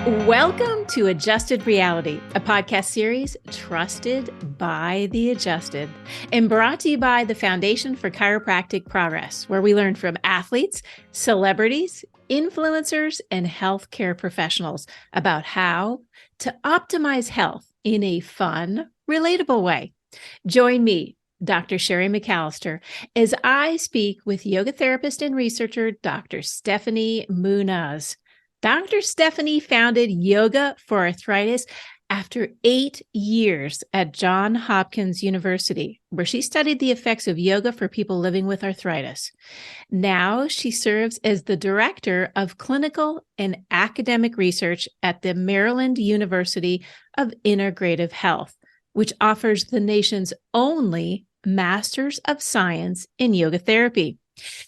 Welcome to Adjusted Reality, a podcast series trusted by the adjusted and brought to you by the Foundation for Chiropractic Progress, where we learn from athletes, celebrities, influencers, and healthcare professionals about how to optimize health in a fun, relatable way. Join me, Dr. Sherry McAllister, as I speak with yoga therapist and researcher, Dr. Steffany Moonaz. Dr. Steffany founded Yoga for Arthritis after 8 years at Johns Hopkins University, where she studied the effects of yoga for people living with arthritis. Now she serves as the director of clinical and academic research at the Maryland University of Integrative Health, which offers the nation's only Masters of Science in Yoga Therapy.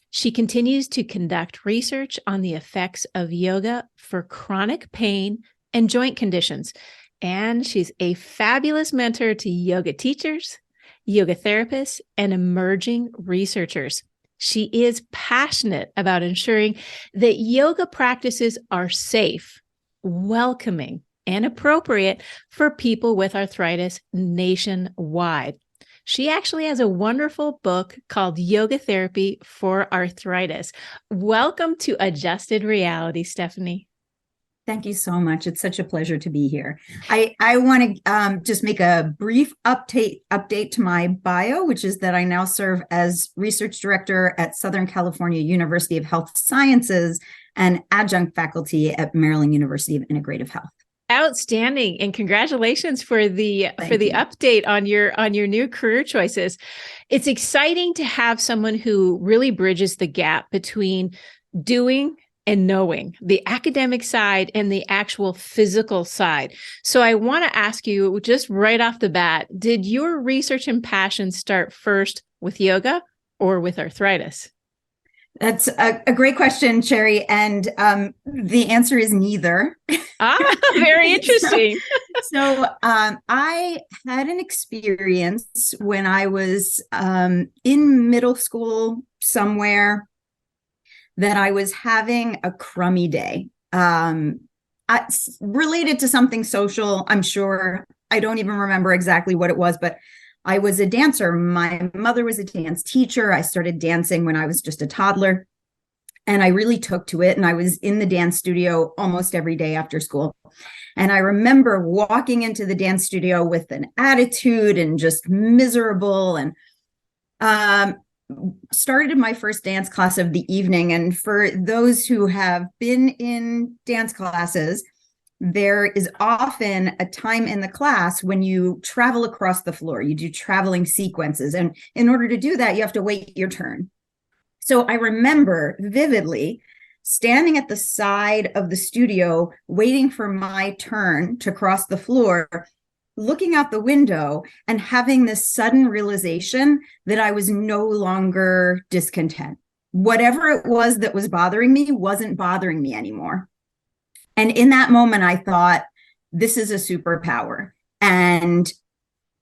She continues to conduct research on the effects of yoga for chronic pain and joint conditions. And she's a fabulous mentor to yoga teachers, yoga therapists, and emerging researchers. She is passionate about ensuring that yoga practices are safe, welcoming, and appropriate for people with arthritis nationwide. She actually has a wonderful book called Yoga Therapy for Arthritis. Welcome to Adjusted Reality, Steffany. Thank you so much. It's such a pleasure to be here. I want to just make a brief update to my bio, which is that I now serve as research director at Southern California University of Health Sciences and adjunct faculty at Maryland University of Integrative Health. Outstanding, and congratulations for the update on your new career choices. It's exciting to have someone who really bridges the gap between doing and knowing, the academic side and the actual physical side. So I want to ask you just right off the bat, did your research and passion start first with yoga or with arthritis? That's a great question, Sherry. And the answer is neither. Very interesting. So I had an experience when I was in middle school somewhere that I was having a crummy day. Related to something social, I'm sure. I don't even remember exactly what it was, but I was a dancer. My mother was a dance teacher. I started dancing when I was just a toddler, and I really took to it. And I was in the dance studio almost every day after school. And I remember walking into the dance studio with an attitude and just miserable, and started my first dance class of the evening. And for those who have been in dance classes, there is often a time in the class when you travel across the floor. You do traveling sequences. And in order to do that, you have to wait your turn. So I remember vividly standing at the side of the studio, waiting for my turn to cross the floor, looking out the window and having this sudden realization that I was no longer discontent. Whatever it was that was bothering me wasn't bothering me anymore. And in that moment, I thought, this is a superpower. And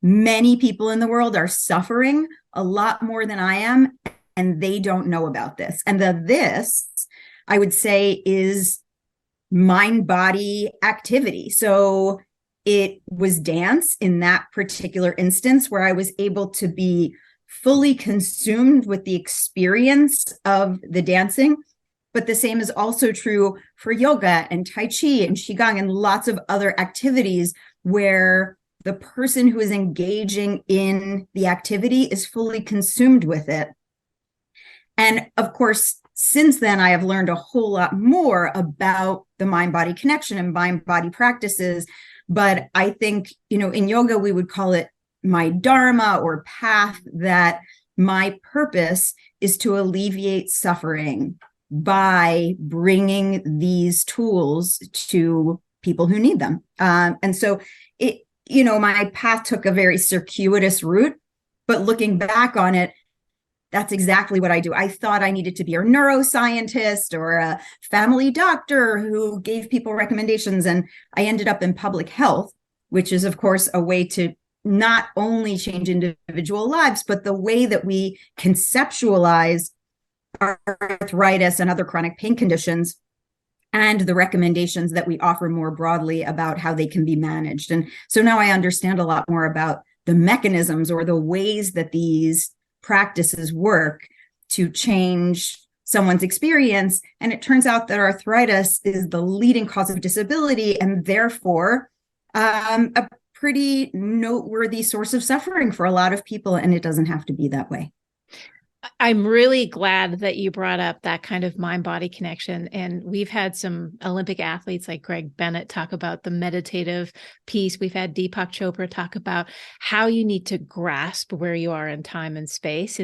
many people in the world are suffering a lot more than I am, and they don't know about this. And this, I would say, is mind-body activity. So it was dance in that particular instance where I was able to be fully consumed with the experience of the dancing. But the same is also true for yoga and Tai Chi and Qigong and lots of other activities where the person who is engaging in the activity is fully consumed with it. And of course, since then, I have learned a whole lot more about the mind-body connection and mind-body practices. But I think, in yoga, we would call it my dharma or path, that my purpose is to alleviate suffering by bringing these tools to people who need them. And so my path took a very circuitous route, but looking back on it, that's exactly what I do. I thought I needed to be a neuroscientist or a family doctor who gave people recommendations. And I ended up in public health, which is, of course, a way to not only change individual lives, but the way that we conceptualize arthritis and other chronic pain conditions and the recommendations that we offer more broadly about how they can be managed. And so now I understand a lot more about the mechanisms or the ways that these practices work to change someone's experience. And it turns out that arthritis is the leading cause of disability and therefore a pretty noteworthy source of suffering for a lot of people. And it doesn't have to be that way. I'm really glad that you brought up that kind of mind-body connection. And we've had some Olympic athletes like Greg Bennett talk about the meditative piece. We've had Deepak Chopra talk about how you need to grasp where you are in time and space.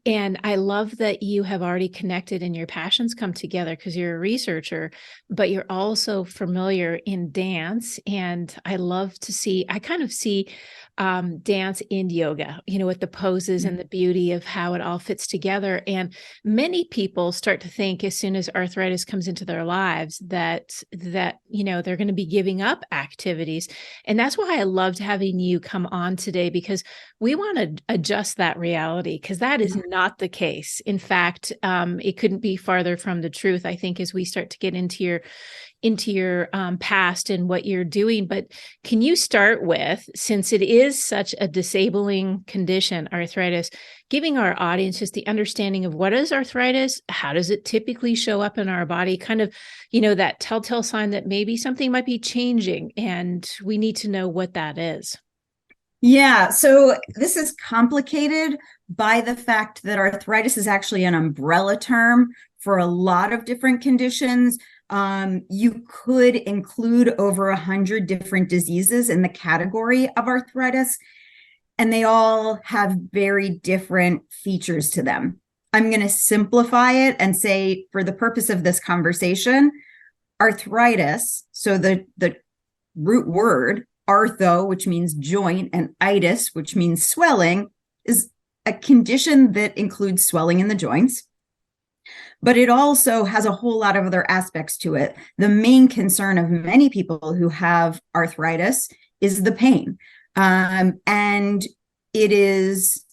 And I love that you have already connected and your passions come together because you're a researcher, but you're also familiar in dance. And I love to see, I kind of see dance in yoga, with the poses and the beauty of how it all fits together. And many people start to think as soon as arthritis comes into their lives that they're going to be giving up activities. And that's why I loved having you come on today, because we want to adjust that reality, because that is not the case. In fact, it couldn't be farther from the truth, I think, as we start to get into your past and what you're doing. But can you start with, since it is such a disabling condition, arthritis, giving our audience just the understanding of what is arthritis, how does it typically show up in our body, kind of, that telltale sign that maybe something might be changing and we need to know what that is. Yeah, so this is complicated by the fact that arthritis is actually an umbrella term for a lot of different conditions. You could include over 100 different diseases in the category of arthritis, and they all have very different features to them. I'm going to simplify it and say, for the purpose of this conversation, arthritis, so the root word, artho, which means joint, and itis, which means swelling, is a condition that includes swelling in the joints. But it also has a whole lot of other aspects to it. The main concern of many people who have arthritis is the pain. And it is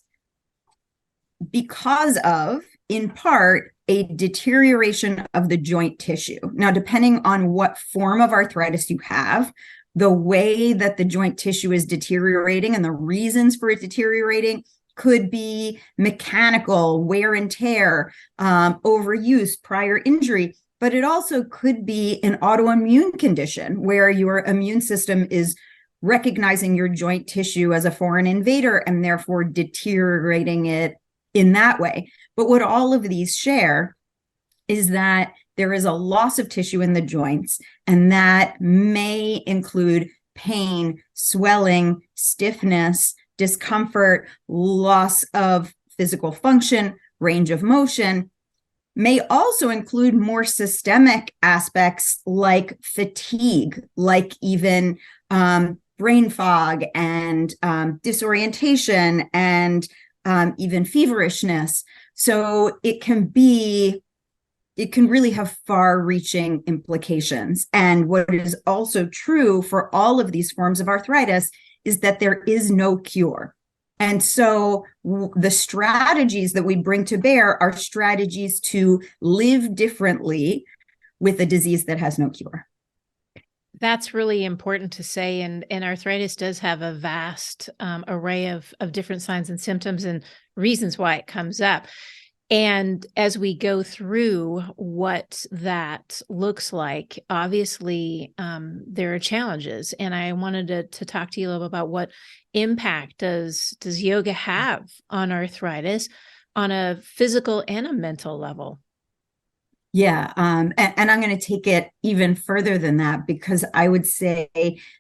because of, in part, a deterioration of the joint tissue. Now, depending on what form of arthritis you have, the way that the joint tissue is deteriorating and the reasons for it deteriorating could be mechanical, wear and tear, overuse, prior injury, but it also could be an autoimmune condition where your immune system is recognizing your joint tissue as a foreign invader and therefore deteriorating it in that way. But what all of these share is that there is a loss of tissue in the joints, and that may include pain, swelling, stiffness, discomfort, loss of physical function, range of motion, may also include more systemic aspects like fatigue, like even brain fog and disorientation and even feverishness. So it can really have far-reaching implications. And what is also true for all of these forms of arthritis is that there is no cure. And so the strategies that we bring to bear are strategies to live differently with a disease that has no cure. That's really important to say. And arthritis does have a vast array of different signs and symptoms and reasons why it comes up. And as we go through what that looks like, obviously there are challenges. And I wanted to talk to you a little about what impact does yoga have on arthritis on a physical and a mental level? Yeah. And I'm going to take it even further than that, because I would say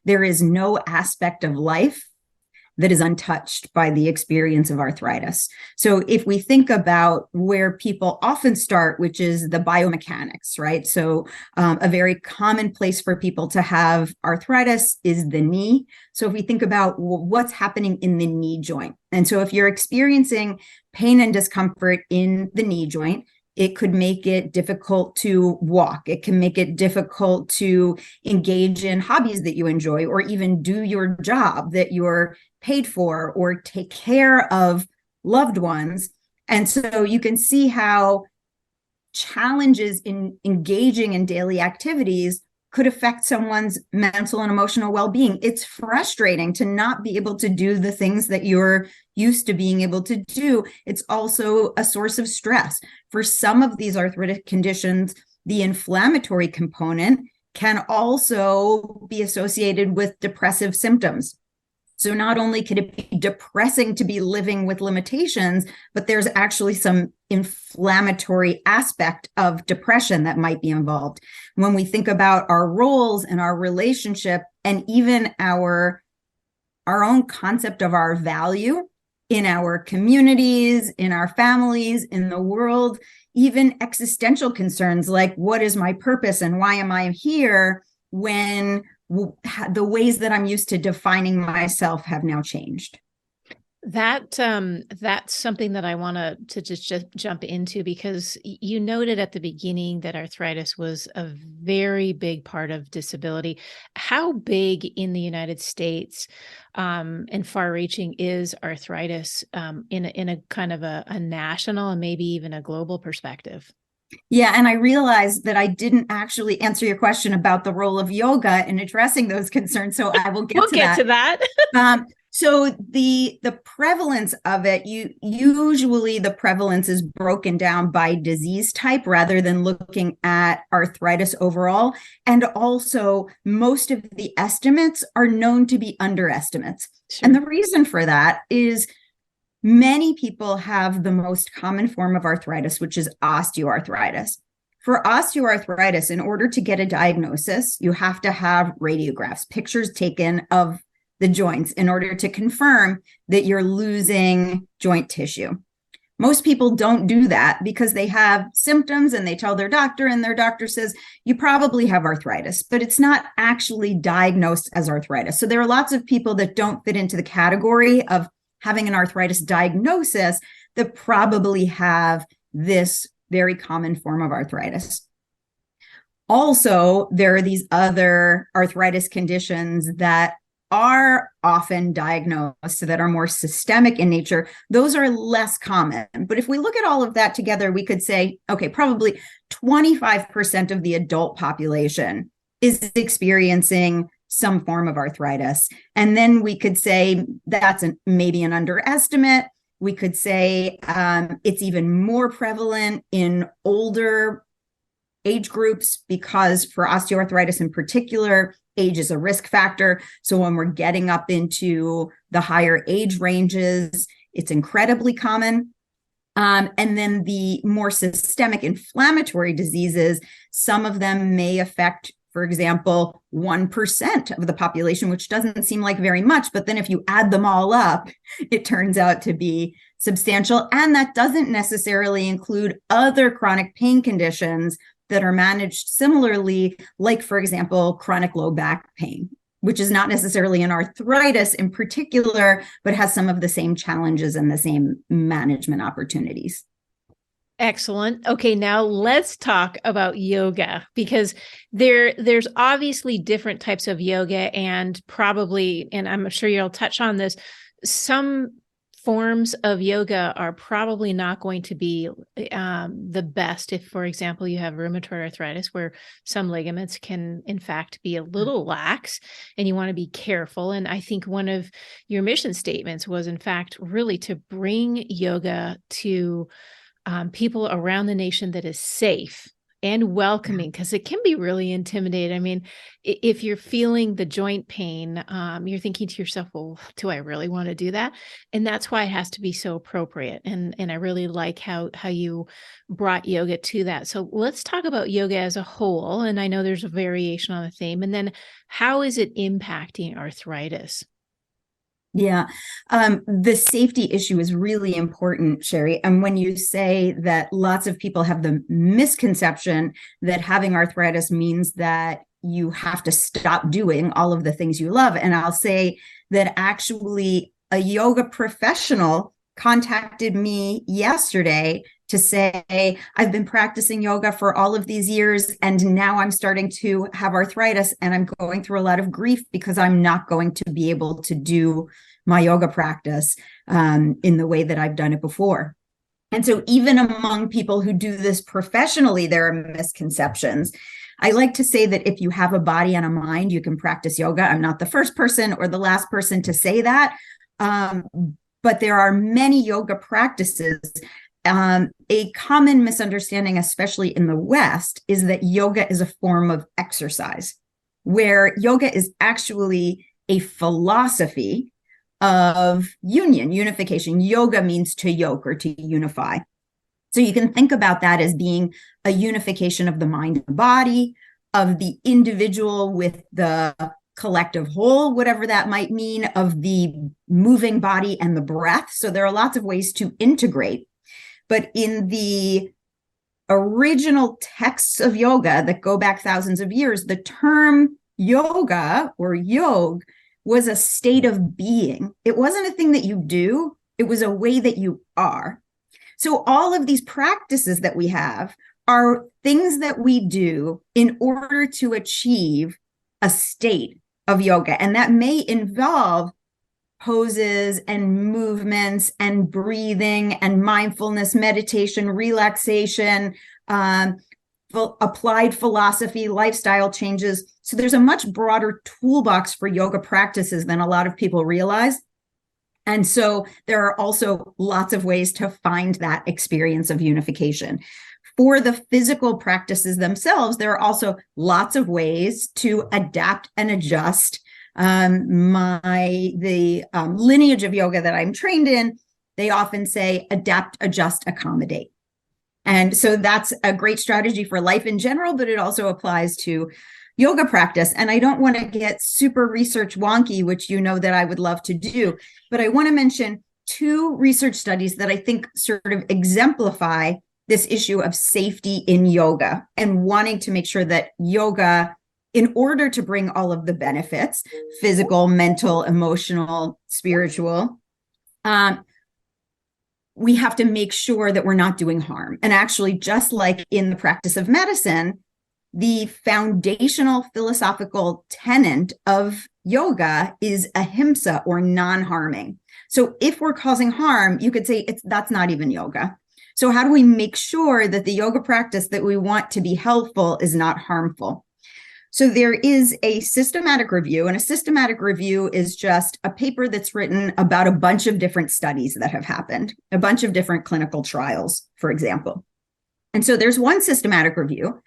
there is no aspect of life that is untouched by the experience of arthritis. So if we think about where people often start, which is the biomechanics, right? So a very common place for people to have arthritis is the knee. So if we think about what's happening in the knee joint, and so if you're experiencing pain and discomfort in the knee joint, it could make it difficult to walk. It can make it difficult to engage in hobbies that you enjoy, or even do your job that you're paid for, or take care of loved ones. And so you can see how challenges in engaging in daily activities could affect someone's mental and emotional well-being. It's frustrating to not be able to do the things that you're used to being able to do. It's also a source of stress. For some of these arthritic conditions, the inflammatory component can also be associated with depressive symptoms. So not only could it be depressing to be living with limitations, but there's actually some inflammatory aspect of depression that might be involved. When we think about our roles and our relationship, and even our own concept of our value in our communities, in our families, in the world, even existential concerns like, what is my purpose and why am I here, when the ways that I'm used to defining myself have now changed. That's something that I want to just jump into, because you noted at the beginning that arthritis was a very big part of disability. How big in the United States and far-reaching is arthritis in a kind of a national and maybe even a global perspective? Yeah, and I realized that I didn't actually answer your question about the role of yoga in addressing those concerns. So I will get to that. So the prevalence of it, usually the prevalence is broken down by disease type rather than looking at arthritis overall. And also, most of the estimates are known to be underestimates. Sure. And the reason for that is many people have the most common form of arthritis, which is osteoarthritis. For osteoarthritis, in order to get a diagnosis, you have to have radiographs, pictures taken of the joints in order to confirm that you're losing joint tissue. Most people don't do that because they have symptoms and they tell their doctor, and their doctor says, you probably have arthritis, but it's not actually diagnosed as arthritis. So there are lots of people that don't fit into the category of having an arthritis diagnosis that probably have this very common form of arthritis. Also, there are these other arthritis conditions that are often diagnosed that are more systemic in nature. Those are less common. But if we look at all of that together, we could say, okay, probably 25% of the adult population is experiencing some form of arthritis. And then we could say that's maybe an underestimate. We could say it's even more prevalent in older age groups, because for osteoarthritis in particular, age is a risk factor. So when we're getting up into the higher age ranges, it's incredibly common. And then the more systemic inflammatory diseases, some of them may affect, for example, 1% of the population, which doesn't seem like very much. But then if you add them all up, it turns out to be substantial. And that doesn't necessarily include other chronic pain conditions that are managed similarly, like, for example, chronic low back pain, which is not necessarily an arthritis in particular, but has some of the same challenges and the same management opportunities. Excellent. Okay, now let's talk about yoga, because there's obviously different types of yoga, and probably, and I'm sure you'll touch on this, some forms of yoga are probably not going to be the best if, for example, you have rheumatoid arthritis, where some ligaments can, in fact, be a little lax, and you want to be careful. And I think one of your mission statements was, in fact, really to bring yoga to people around the nation that is safe and welcoming, because it can be really intimidating. I mean, if you're feeling the joint pain, you're thinking to yourself, well, do I really want to do that? And that's why it has to be so appropriate. And I really like how you brought yoga to that. So let's talk about yoga as a whole. And I know there's a variation on the theme. And then how is it impacting arthritis? Yeah, the safety issue is really important, Sherry. And when you say that lots of people have the misconception that having arthritis means that you have to stop doing all of the things you love. And I'll say that actually a yoga professional contacted me yesterday to say, I've been practicing yoga for all of these years, and now I'm starting to have arthritis, and I'm going through a lot of grief because I'm not going to be able to do my yoga practice in the way that I've done it before. And so even among people who do this professionally, there are misconceptions. I like to say that if you have a body and a mind, you can practice yoga. I'm not the first person or the last person to say that, but there are many yoga practices. A common misunderstanding, especially in the West, is that yoga is a form of exercise, where yoga is actually a philosophy of unification. Yoga means to yoke or to unify. So you can think about that as being a unification of the mind and body, of the individual with the collective whole, whatever that might mean, of the moving body and the breath. So there are lots of ways to integrate. But in the original texts of yoga that go back thousands of years, the term yoga or yog was a state of being. It wasn't a thing that you do. It was a way that you are. So all of these practices that we have are things that we do in order to achieve a state of yoga. And that may involve poses and movements and breathing and mindfulness, meditation, relaxation, applied philosophy, lifestyle changes. So there's a much broader toolbox for yoga practices than a lot of people realize. And so there are also lots of ways to find that experience of unification. For the physical practices themselves, there are also lots of ways to adapt and adjust. The lineage of yoga that I'm trained in, they often say adapt, adjust, accommodate. And so that's a great strategy for life in general, but it also applies to yoga practice. And I don't want to get super research wonky, which you know that I would love to do, but I want to mention two research studies that I think sort of exemplify this issue of safety in yoga and wanting to make sure that yoga, in order to bring all of the benefits, physical, mental, emotional, spiritual, we have to make sure that we're not doing harm. And actually, just like in the practice of medicine, the foundational philosophical tenet of yoga is ahimsa, or non-harming. So if we're causing harm, you could say that's not even yoga. So how do we make sure that the yoga practice that we want to be helpful is not harmful? So there is a systematic review, and a systematic review is just a paper that's written about a bunch of different studies that have happened, a bunch of different clinical trials, for example. And so there's one systematic review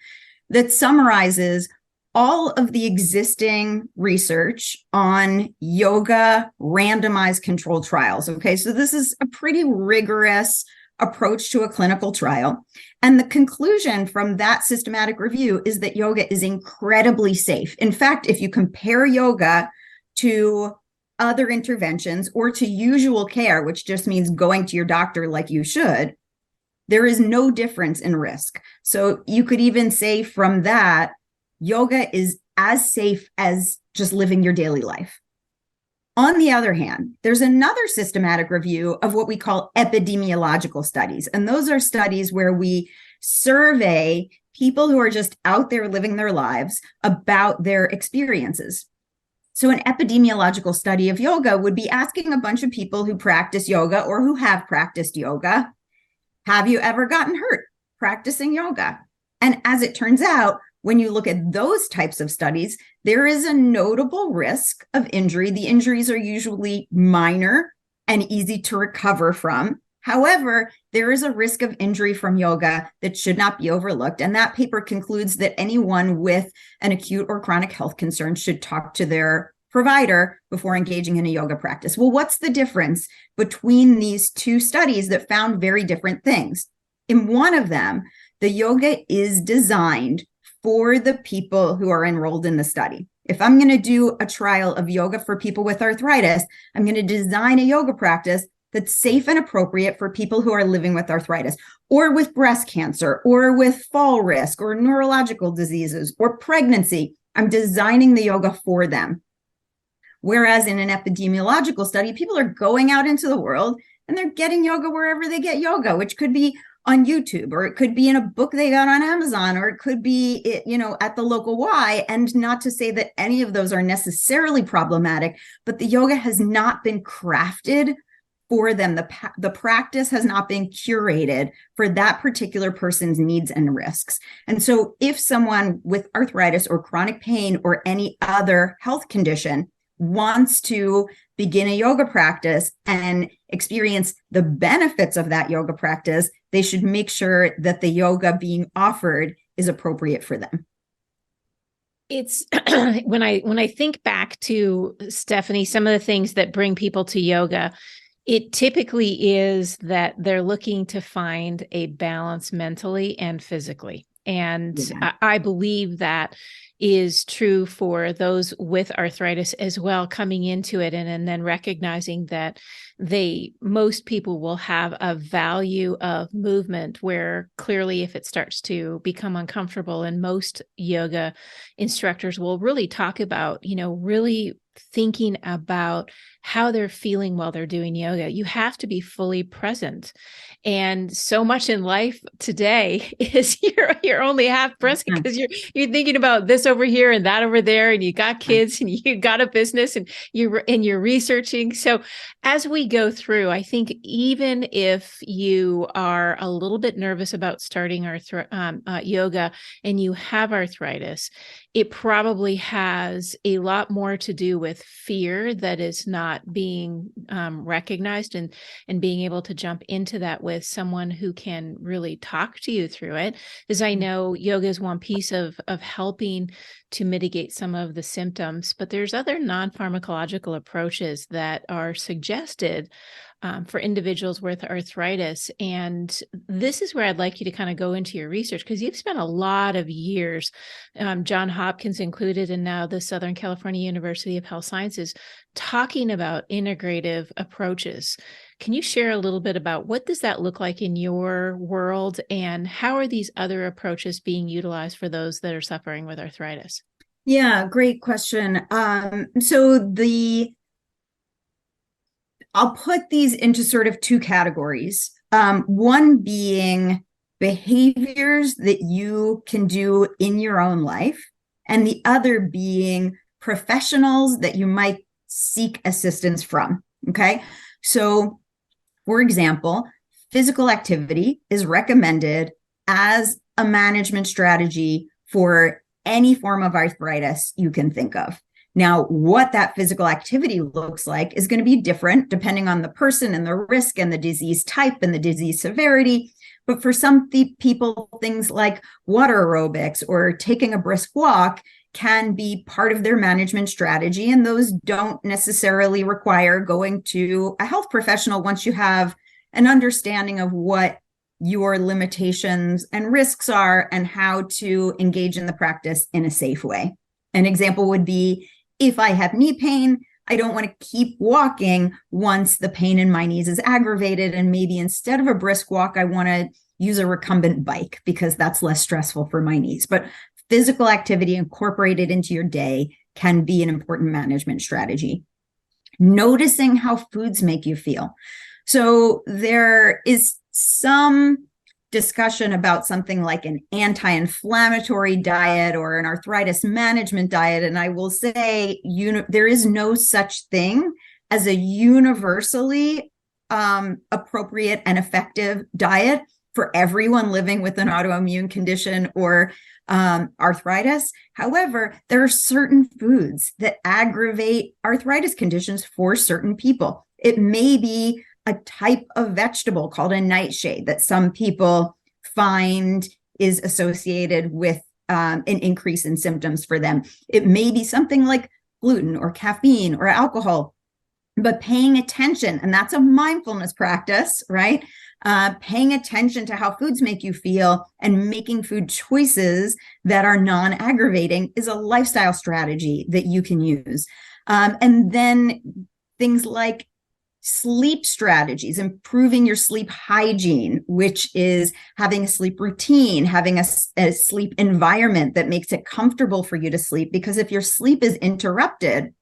that summarizes all of the existing research on yoga randomized controlled trials. Okay, so this is a pretty rigorous approach to a clinical trial. And the conclusion from that systematic review is that yoga is incredibly safe. In fact, if you compare yoga to other interventions or to usual care, which just means going to your doctor like you should, there is no difference in risk. So you could even say from that, yoga is as safe as just living your daily life. On the other hand, there's another systematic review of what we call epidemiological studies. And those are studies where we survey people who are just out there living their lives about their experiences. So an epidemiological study of yoga would be asking a bunch of people who practice yoga or who have practiced yoga, have you ever gotten hurt practicing yoga? And as it turns out, when you look at those types of studies, there is a notable risk of injury. The injuries are usually minor and easy to recover from. However, there is a risk of injury from yoga that should not be overlooked. And that paper concludes that anyone with an acute or chronic health concern should talk to their provider before engaging in a yoga practice. Well, what's the difference between these two studies that found very different things? In one of them, the yoga is designed for the people who are enrolled in the study. If I'm going to do a trial of yoga for people with arthritis, I'm going to design a yoga practice that's safe and appropriate for people who are living with arthritis or with breast cancer or with fall risk or neurological diseases or pregnancy. I'm designing the yoga for them. Whereas in an epidemiological study, people are going out into the world and they're getting yoga wherever they get yoga, which could be on YouTube, or it could be in a book they got on Amazon, or it could be, at the local Y. And not to say that any of those are necessarily problematic, but the yoga has not been crafted for them. The practice has not been curated for that particular person's needs and risks. And so if someone with arthritis or chronic pain or any other health condition wants to begin a yoga practice and experience the benefits of that yoga practice, they should make sure that the yoga being offered is appropriate for them. It's when I think back to Steffany, some of the things that bring people to yoga, it typically is that they're looking to find a balance mentally and physically. And I believe that is true for those with arthritis as well, coming into it and then recognizing that most people will have a value of movement, where clearly if it starts to become uncomfortable, and most yoga instructors will really talk about, really thinking about how they're feeling while they're doing yoga. You have to be fully present. And so much in life today is you're only half present because you're thinking about this over here and that over there, and you got kids and you got a business and you're researching. So as we go through, I think even if you are a little bit nervous about starting yoga and you have arthritis, it probably has a lot more to do with fear that is not being recognized, and being able to jump into that with someone who can really talk to you through it. Because I know yoga is one piece of helping to mitigate some of the symptoms, but there's other non-pharmacological approaches that are suggested for individuals with arthritis. And this is where I'd like you to kind of go into your research, because you've spent a lot of years, Johns Hopkins included, and now the Southern California University of Health Sciences, talking about integrative approaches. Can you share a little bit about what does that look like in your world, and how are these other approaches being utilized for those that are suffering with arthritis? Yeah, great question. I'll put these into sort of two categories. One being behaviors that you can do in your own life, and the other being professionals that you might seek assistance from. Okay. So, for example, physical activity is recommended as a management strategy for any form of arthritis you can think of. Now, what that physical activity looks like is going to be different depending on the person and the risk and the disease type and the disease severity. But for some people, things like water aerobics or taking a brisk walk can be part of their management strategy. And those don't necessarily require going to a health professional once you have an understanding of what your limitations and risks are and how to engage in the practice in a safe way. An example would be, if I have knee pain, I don't want to keep walking once the pain in my knees is aggravated. And maybe instead of a brisk walk, I want to use a recumbent bike because that's less stressful for my knees. But physical activity incorporated into your day can be an important management strategy. Noticing how foods make you feel. So there is some discussion about something like an anti-inflammatory diet or an arthritis management diet. And I will say, there is no such thing as a universally appropriate and effective diet for everyone living with an autoimmune condition or arthritis. However, there are certain foods that aggravate arthritis conditions for certain people. It may be a type of vegetable called a nightshade that some people find is associated with an increase in symptoms for them. It may be something like gluten or caffeine or alcohol, but paying attention, and that's a mindfulness practice, right? Paying attention to how foods make you feel and making food choices that are non-aggravating is a lifestyle strategy that you can use. And then things like sleep strategies, improving your sleep hygiene, which is having a sleep routine, having a sleep environment that makes it comfortable for you to sleep. Because if your sleep is interrupted,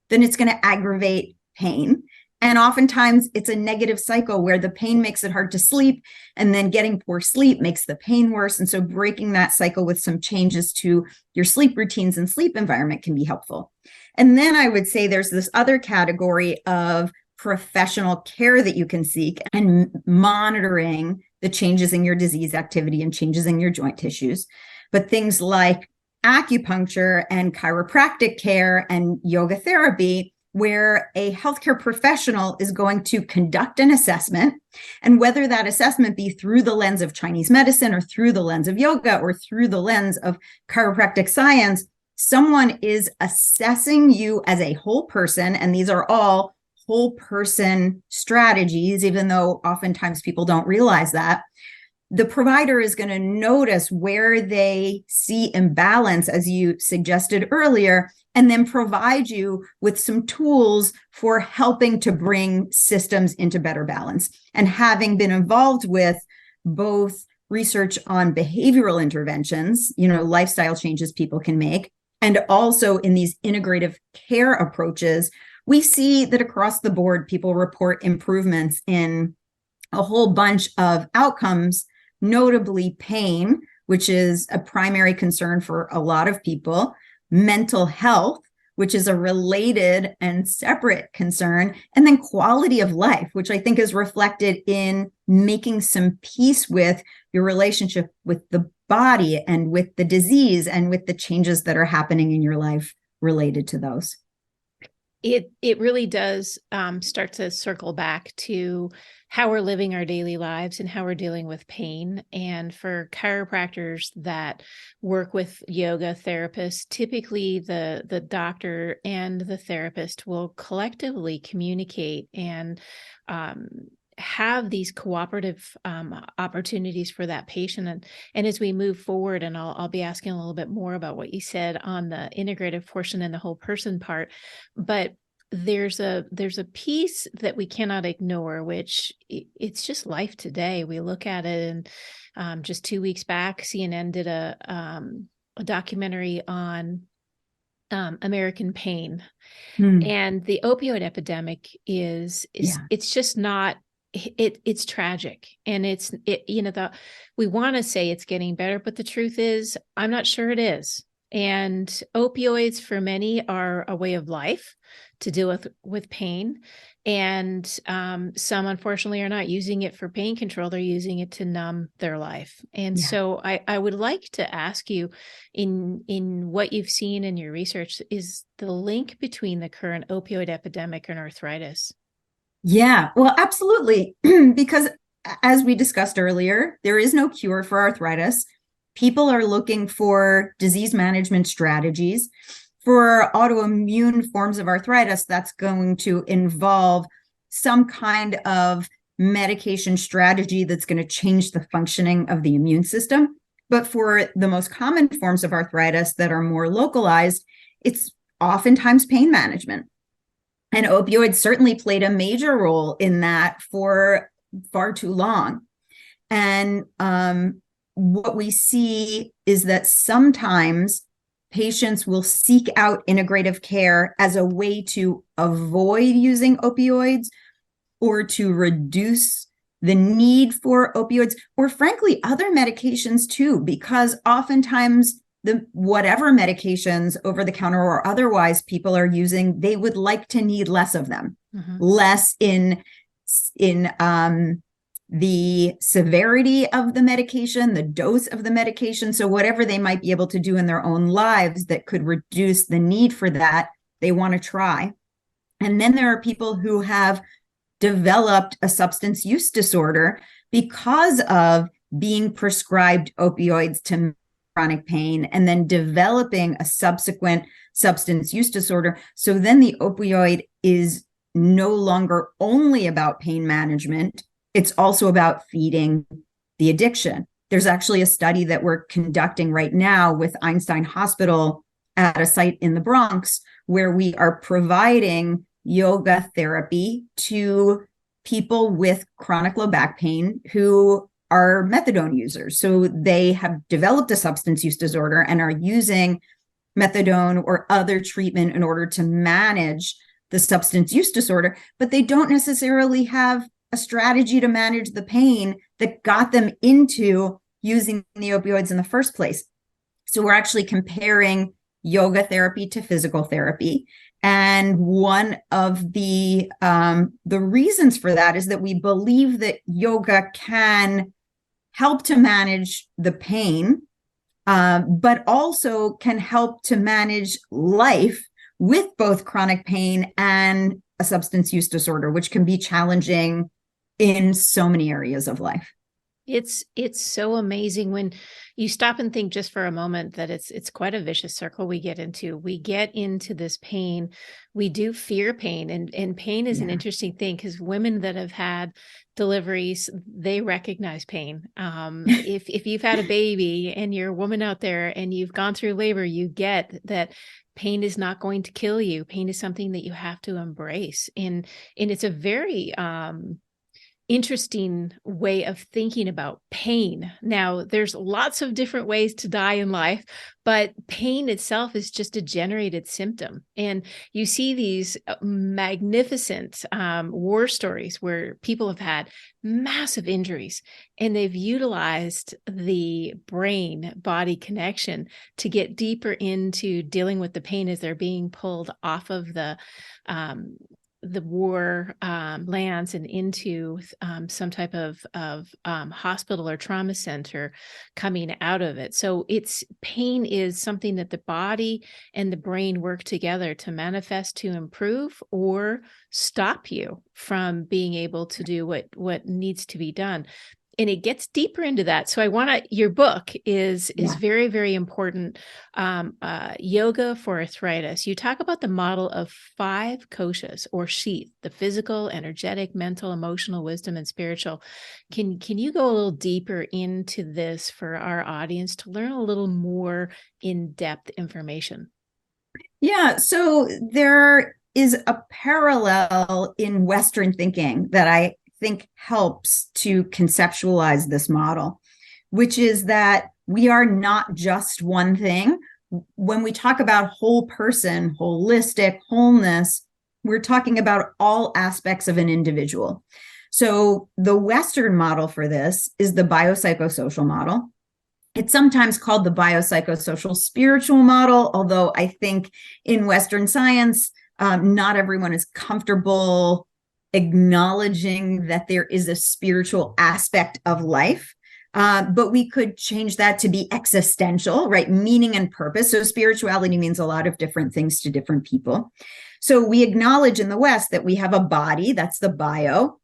then it's going to aggravate pain. And oftentimes it's a negative cycle where the pain makes it hard to sleep, and then getting poor sleep makes the pain worse. And so breaking that cycle with some changes to your sleep routines and sleep environment can be helpful. And then I would say there's this other category of professional care that you can seek and monitoring the changes in your disease activity and changes in your joint tissues. But things like acupuncture and chiropractic care and yoga therapy, where a healthcare professional is going to conduct an assessment, and whether that assessment be through the lens of Chinese medicine or through the lens of yoga or through the lens of chiropractic science, someone is assessing you as a whole person. And these are all whole person strategies, even though oftentimes people don't realize that. The provider is going to notice where they see imbalance, as you suggested earlier, and then provide you with some tools for helping to bring systems into better balance. And having been involved with both research on behavioral interventions, lifestyle changes people can make, and also in these integrative care approaches, we see that across the board, people report improvements in a whole bunch of outcomes, notably pain, which is a primary concern for a lot of people, mental health, which is a related and separate concern, and then quality of life, which I think is reflected in making some peace with your relationship with the body and with the disease and with the changes that are happening in your life related to those. It really does start to circle back to how we're living our daily lives and how we're dealing with pain. And for chiropractors that work with yoga therapists, typically the doctor and the therapist will collectively communicate and have these cooperative opportunities for that patient. And as we move forward, and I'll be asking a little bit more about what you said on the integrative portion and the whole person part, but there's a piece that we cannot ignore, which it's just life today. We look at it, and just 2 weeks back, CNN did a documentary on American pain, and the opioid epidemic is it's just not. It's tragic, and we want to say it's getting better, but the truth is, I'm not sure it is. And opioids for many are a way of life to deal with pain, and some unfortunately are not using it for pain control. They're using it to numb their life. And so I would like to ask you, in what you've seen in your research, is the link between the current opioid epidemic and arthritis? Yeah, well, absolutely. Because as we discussed earlier, there is no cure for arthritis. People are looking for disease management strategies. For autoimmune forms of arthritis, that's going to involve some kind of medication strategy that's going to change the functioning of the immune system. But for the most common forms of arthritis that are more localized, it's oftentimes pain management. And opioids certainly played a major role in that for far too long. And what we see is that sometimes patients will seek out integrative care as a way to avoid using opioids or to reduce the need for opioids, or frankly, other medications too, because oftentimes whatever medications over the counter or otherwise people are using, they would like to need less of them, less in the severity of the medication, the dose of the medication. So whatever they might be able to do in their own lives that could reduce the need for that, they want to try. And then there are people who have developed a substance use disorder because of being prescribed opioids to chronic pain and then developing a subsequent substance use disorder. So then the opioid is no longer only about pain management. It's also about feeding the addiction. There's actually a study that we're conducting right now with Einstein Hospital at a site in the Bronx where we are providing yoga therapy to people with chronic low back pain who are methadone users. So they have developed a substance use disorder and are using methadone or other treatment in order to manage the substance use disorder, but they don't necessarily have a strategy to manage the pain that got them into using the opioids in the first place. So we're actually comparing yoga therapy to physical therapy. And one of the reasons for that is that we believe that yoga can help to manage the pain, but also can help to manage life with both chronic pain and a substance use disorder, which can be challenging in so many areas of life. It's so amazing when you stop and think just for a moment that it's quite a vicious circle we get into. We get into this pain. We do fear pain, and pain is an interesting thing because women that have had deliveries, they recognize pain. If you've had a baby and you're a woman out there and you've gone through labor, you get that pain is not going to kill you. Pain is something that you have to embrace. And it's a very interesting way of thinking about pain. Now, there's lots of different ways to die in life, but pain itself is just a generated symptom. And you see these magnificent war stories where people have had massive injuries and they've utilized the brain-body connection to get deeper into dealing with the pain as they're being pulled off of the war lands and into some type of hospital or trauma center coming out of it. So pain is something that the body and the brain work together to manifest, to improve or stop you from being able to do what needs to be done. And it gets deeper into that. So your book is very, very important. Yoga for Arthritis. You talk about the model of 5 koshas or sheath, the physical, energetic, mental, emotional, wisdom, and spiritual. Can you go a little deeper into this for our audience to learn a little more in-depth information? Yeah. So there is a parallel in Western thinking that I think helps to conceptualize this model, which is that we are not just one thing. When we talk about whole person, holistic, wholeness, we're talking about all aspects of an individual. So the Western model for this is the biopsychosocial model. It's sometimes called the biopsychosocial spiritual model, although I think in Western science, not everyone is comfortable acknowledging that there is a spiritual aspect of life. But we could change that to be existential, right? Meaning and purpose. So spirituality means a lot of different things to different people. So we acknowledge in the West that we have a body, that's the bio.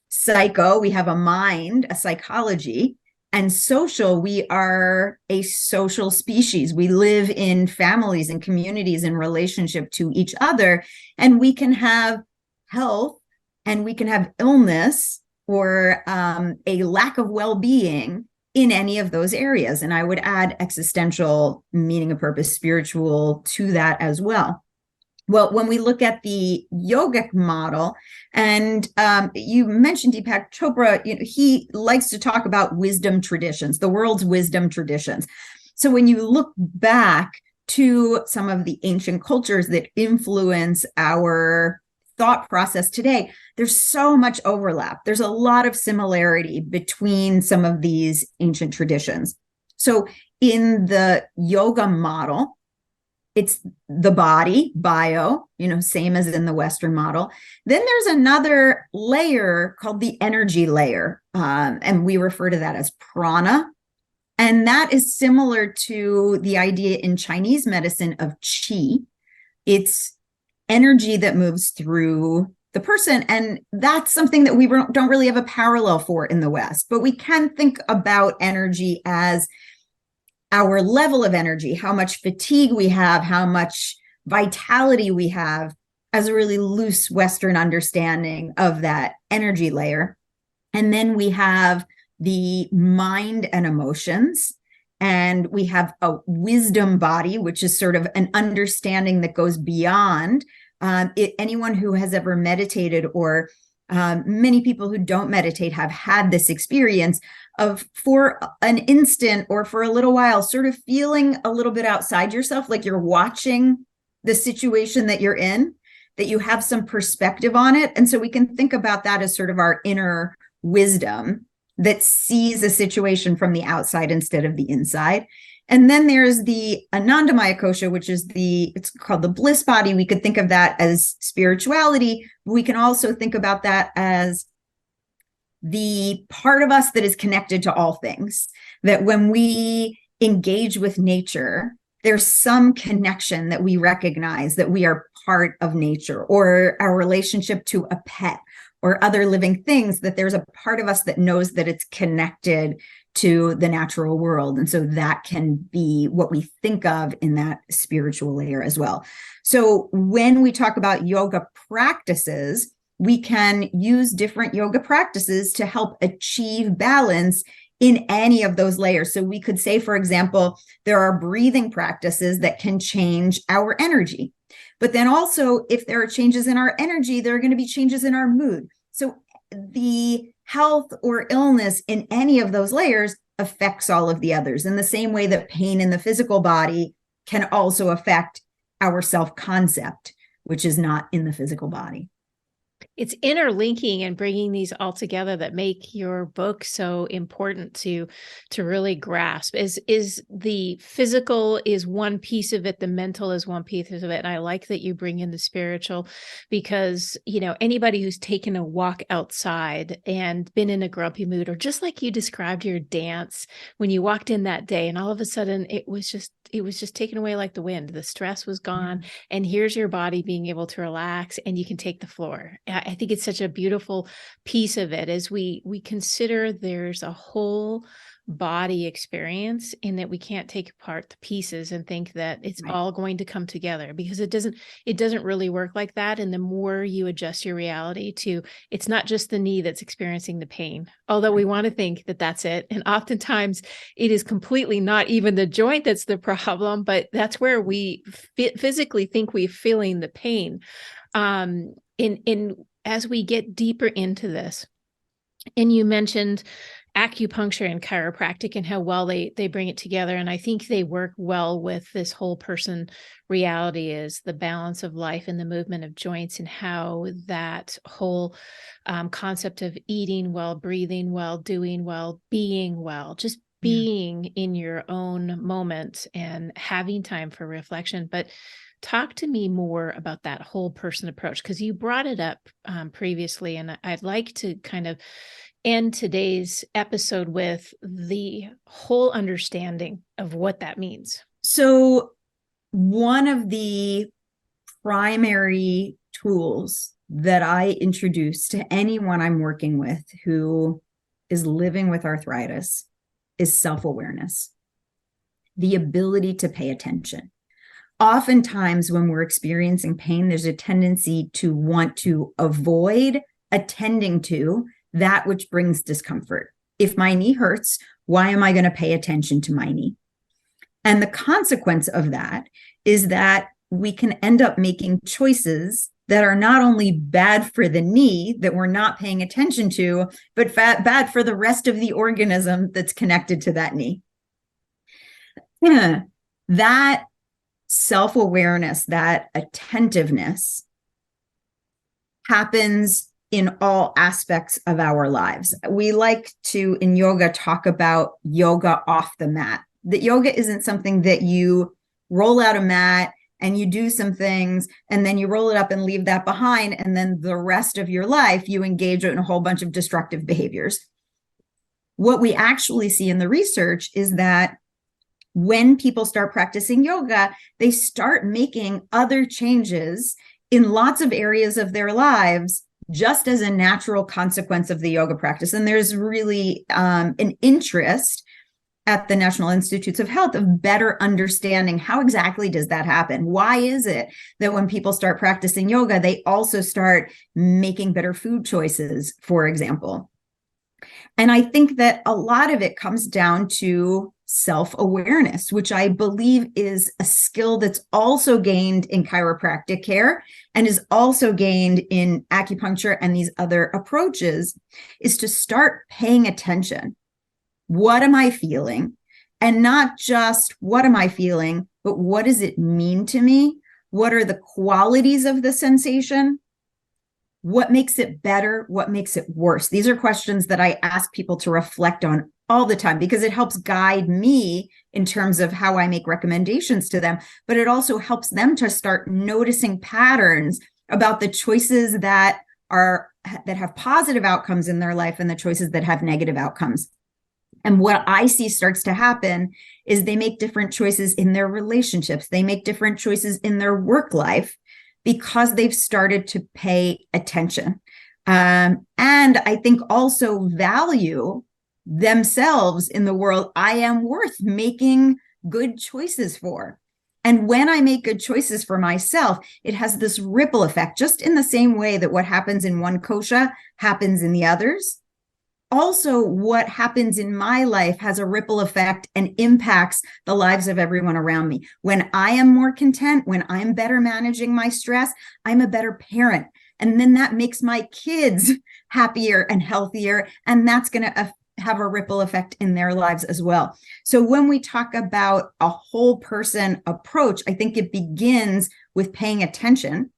Psycho, we have a mind, a psychology. And social, we are a social species. We live in families and communities in relationship to each other. And we can have health and we can have illness or a lack of well-being in any of those areas. And I would add existential, meaning of purpose, spiritual to that as well. Well, when we look at the yogic model, and you mentioned Deepak Chopra, he likes to talk about wisdom traditions, the world's wisdom traditions. So when you look back to some of the ancient cultures that influence our thought process today, there's so much overlap. There's a lot of similarity between some of these ancient traditions. So in the yoga model, it's the body, bio, same as in the Western model. Then there's another layer called the energy layer, and we refer to that as prana. And that is similar to the idea in Chinese medicine of qi. It's energy that moves through the person. And that's something that we don't really have a parallel for in the West. But we can think about energy as our level of energy, how much fatigue we have, how much vitality we have, as a really loose Western understanding of that energy layer. And then we have the mind and emotions. And we have a wisdom body, which is sort of an understanding that goes beyond anyone who has ever meditated, or many people who don't meditate have had this experience of, for an instant or for a little while, sort of feeling a little bit outside yourself, like you're watching the situation that you're in, that you have some perspective on it. And so we can think about that as sort of our inner wisdom that sees a situation from the outside instead of the inside. And then there's the Anandamaya kosha, which is it's called the bliss body. We could think of that as spirituality. We can also think about that as the part of us that is connected to all things, that when we engage with nature, there's some connection that we recognize that we are part of nature, or our relationship to a pet or other living things, that there's a part of us that knows that it's connected to the natural world. And so that can be what we think of in that spiritual layer as well. So when we talk about yoga practices, we can use different yoga practices to help achieve balance in any of those layers. So we could say, for example, there are breathing practices that can change our energy. But then also, if there are changes in our energy, there are going to be changes in our mood. So the health or illness in any of those layers affects all of the others, in the same way that pain in the physical body can also affect our self-concept, which is not in the physical body. It's interlinking and bringing these all together that make your book so important to really grasp. Is the physical is one piece of it, the mental is one piece of it. And I like that you bring in the spiritual, because, anybody who's taken a walk outside and been in a grumpy mood, or just like you described your dance when you walked in that day, and all of a sudden it was just taken away like the wind. The stress was gone. And here's your body being able to relax, and you can take the floor. I think it's such a beautiful piece of it, as we consider there's a whole body experience, in that we can't take apart the pieces and think that it's all going to come together, because it doesn't really work like that. And the more you adjust your reality to, it's not just the knee that's experiencing the pain, although we want to think that that's it. And oftentimes it is completely not even the joint that's the problem, but that's where we physically think we're feeling the pain. As we get deeper into this, and you mentioned acupuncture and chiropractic and how well they bring it together. And I think they work well with this whole person reality, is the balance of life and the movement of joints, and how that whole concept of eating well, breathing well, doing well, being well, just being in your own moment and having time for reflection. But talk to me more about that whole person approach, because you brought it up previously, and I'd like to kind of end today's episode with the whole understanding of what that means. So one of the primary tools that I introduce to anyone I'm working with who is living with arthritis is self-awareness, the ability to pay attention. Oftentimes when we're experiencing pain, there's a tendency to want to avoid attending to that which brings discomfort. If my knee hurts, why am I going to pay attention to my knee? And the consequence of that is that we can end up making choices that are not only bad for the knee that we're not paying attention to, but bad for the rest of the organism that's connected to that knee. That self-awareness, that attentiveness happens in all aspects of our lives. We like to, in yoga, talk about yoga off the mat. That yoga isn't something that you roll out a mat and you do some things and then you roll it up and leave that behind, and then the rest of your life you engage in a whole bunch of destructive behaviors. What we actually see in the research is that when people start practicing yoga, they start making other changes in lots of areas of their lives, just as a natural consequence of the yoga practice. And there's really an interest at the National Institutes of Health of better understanding how exactly does that happen? Why is it that when people start practicing yoga, they also start making better food choices, for example? And I think that a lot of it comes down to self-awareness, which I believe is a skill that's also gained in chiropractic care and is also gained in acupuncture and these other approaches, is to start paying attention. What am I feeling? And not just what am I feeling, but what does it mean to me? What are the qualities of the sensation? What makes it better? What makes it worse? These are questions that I ask people to reflect on all the time because it helps guide me in terms of how I make recommendations to them, but it also helps them to start noticing patterns about the choices that have positive outcomes in their life and the choices that have negative outcomes. And what I see starts to happen is they make different choices in their relationships. They make different choices in their work life because they've started to pay attention. And I think also value themselves in the world. I am worth making good choices for. And when I make good choices for myself, it has this ripple effect, just in the same way that what happens in one kosha happens in the others. Also, what happens in my life has a ripple effect and impacts the lives of everyone around me. When I am more content, when I'm better managing my stress, I'm a better parent. And then that makes my kids happier and healthier. And that's going to have a ripple effect in their lives as well. So when we talk about a whole person approach, I think it begins with paying attention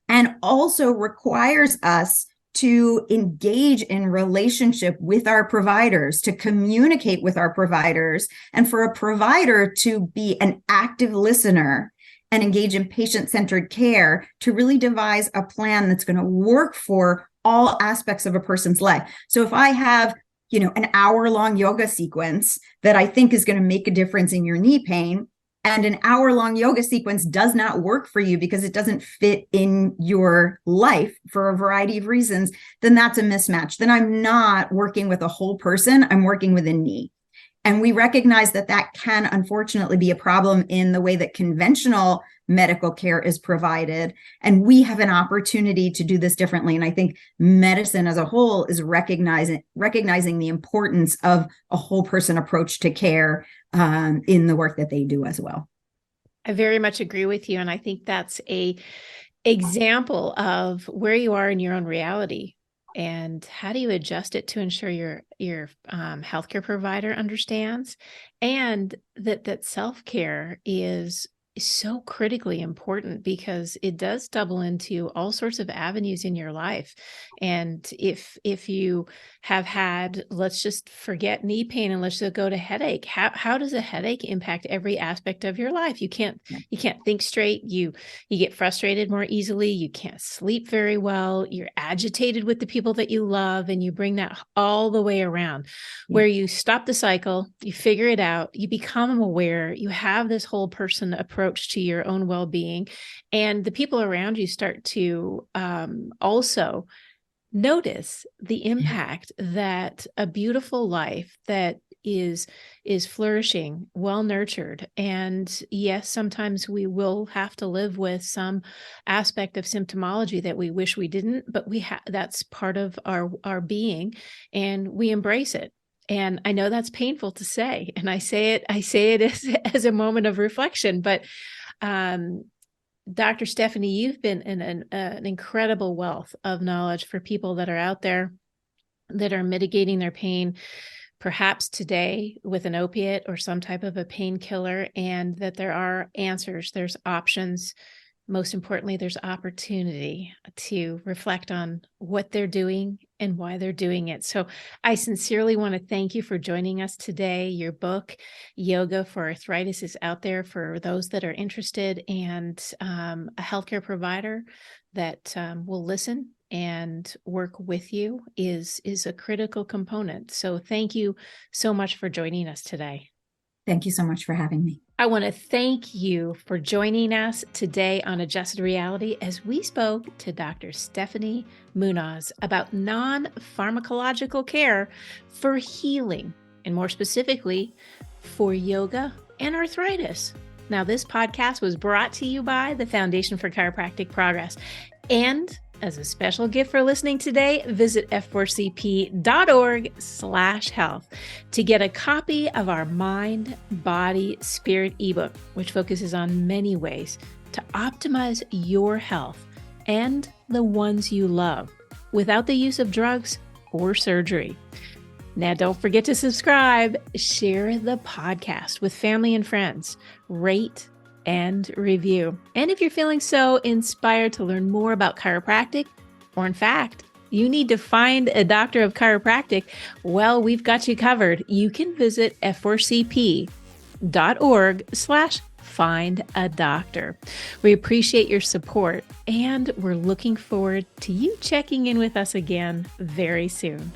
and also requires us to engage in relationship with our providers, to communicate with our providers, and for a provider to be an active listener and engage in patient-centered care to really devise a plan that's going to work for all aspects of a person's life. So if I have, an hour-long yoga sequence that I think is going to make a difference in your knee pain, and an hour-long yoga sequence does not work for you because it doesn't fit in your life for a variety of reasons, then that's a mismatch. Then I'm not working with a whole person, I'm working with a knee. And we recognize that that can unfortunately be a problem in the way that conventional medical care is provided. And we have an opportunity to do this differently. And I think medicine as a whole is recognizing the importance of a whole person approach to care in the work that they do as well. I very much agree with you. And I think that's a example of where you are in your own reality. And how do you adjust it to ensure your healthcare provider understands, and that self-care is so critically important because it does double into all sorts of avenues in your life. And if you have had, let's just forget knee pain and let's just go to headache. How does a headache impact every aspect of your life? You can't think straight. You get frustrated more easily. You can't sleep very well. You're agitated with the people that you love, and you bring that all the way around where you stop the cycle, you figure it out, you become aware, you have this whole person approach to your own well-being, and the people around you start to also notice the impact that a beautiful life that is flourishing, well-nurtured. And yes, sometimes we will have to live with some aspect of symptomology that we wish we didn't, but that's part of our being, and we embrace it. And I know that's painful to say, and I say it as a moment of reflection, but Dr. Steffany, you've been an incredible wealth of knowledge for people that are out there that are mitigating their pain, perhaps today with an opiate or some type of a painkiller, and that there are answers, there's options. Most importantly, there's opportunity to reflect on what they're doing and why they're doing it. So I sincerely want to thank you for joining us today. Your book, Yoga for Arthritis, is out there for those that are interested, and a healthcare provider that will listen and work with you is a critical component. So thank you so much for joining us today. Thank you so much for having me. I want to thank you for joining us today on Adjusted Reality as we spoke to Dr. Steffany Moonaz about non-pharmacological care for healing, and more specifically, for yoga and arthritis. Now, this podcast was brought to you by the Foundation for Chiropractic Progress. And as a special gift for listening today, visit f4cp.org/health to get a copy of our Mind, Body, Spirit ebook, which focuses on many ways to optimize your health and the ones you love without the use of drugs or surgery. Now, don't forget to subscribe, share the podcast with family and friends, rate and review. And if you're feeling so inspired to learn more about chiropractic, or in fact, you need to find a doctor of chiropractic, well, we've got you covered. You can visit f4cp.org/find a doctor. We appreciate your support, and we're looking forward to you checking in with us again very soon.